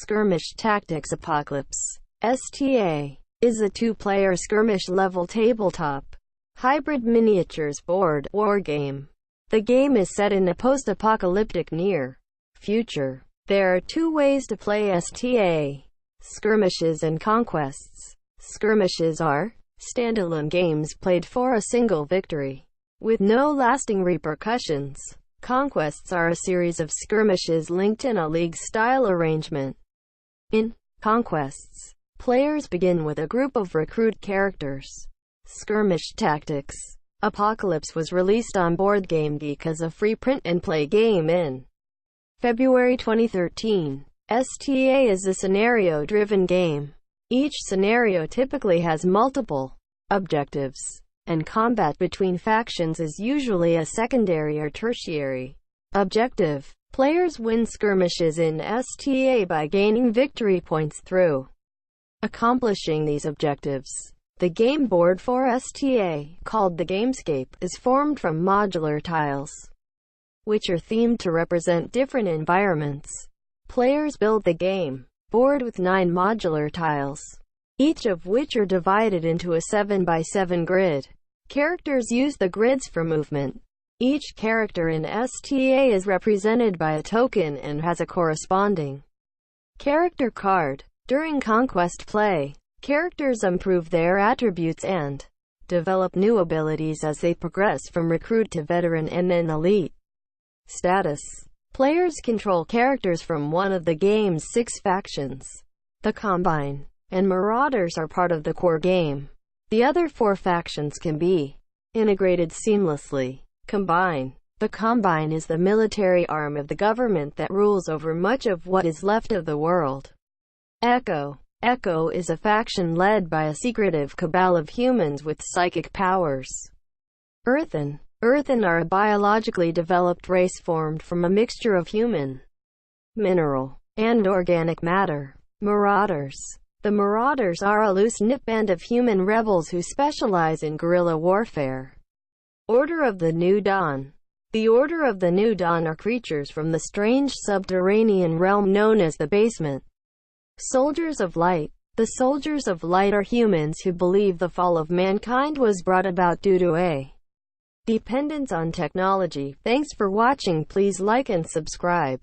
Skirmish Tactics Apocalypse (STA) is a two-player skirmish-level tabletop hybrid miniatures board wargame. The game is set in a post-apocalyptic near future. There are two ways to play STA: skirmishes and conquests. Skirmishes are standalone games played for a single victory, with no lasting repercussions. Conquests are a series of skirmishes linked in a league-style arrangement. In Conquests, players begin with a group of recruit characters. Skirmish Tactics Apocalypse was released on BoardGameGeek as a free print-and-play game in February 2013. STA is a scenario-driven game. Each scenario typically has multiple objectives, and combat between factions is usually a secondary or tertiary objective. Players win skirmishes in STA by gaining victory points through accomplishing these objectives. The game board for STA, called the Gamescape, is formed from modular tiles, which are themed to represent different environments. Players build the game board with 9 modular tiles, each of which are divided into a 7x7 grid. Characters use the grids for movement. Each character in STA is represented by a token and has a corresponding character card. During Conquest play, characters improve their attributes and develop new abilities as they progress from recruit to veteran and then elite status. Players control characters from one of the game's 6 factions. The Combine and Marauders are part of the core game. The other 4 factions can be integrated seamlessly. Combine. The Combine is the military arm of the government that rules over much of what is left of the world. Echo. Echo is a faction led by a secretive cabal of humans with psychic powers. Earthen. Earthen are a biologically developed race formed from a mixture of human, mineral, and organic matter. Marauders. The Marauders are a loose-knit band of human rebels who specialize in guerrilla warfare. Order of the New Dawn. The Order of the New Dawn are creatures from the strange subterranean realm known as the Basement. Soldiers of Light. The Soldiers of Light are humans who believe the fall of mankind was brought about due to a dependence on technology. Thanks for watching. Please like and subscribe.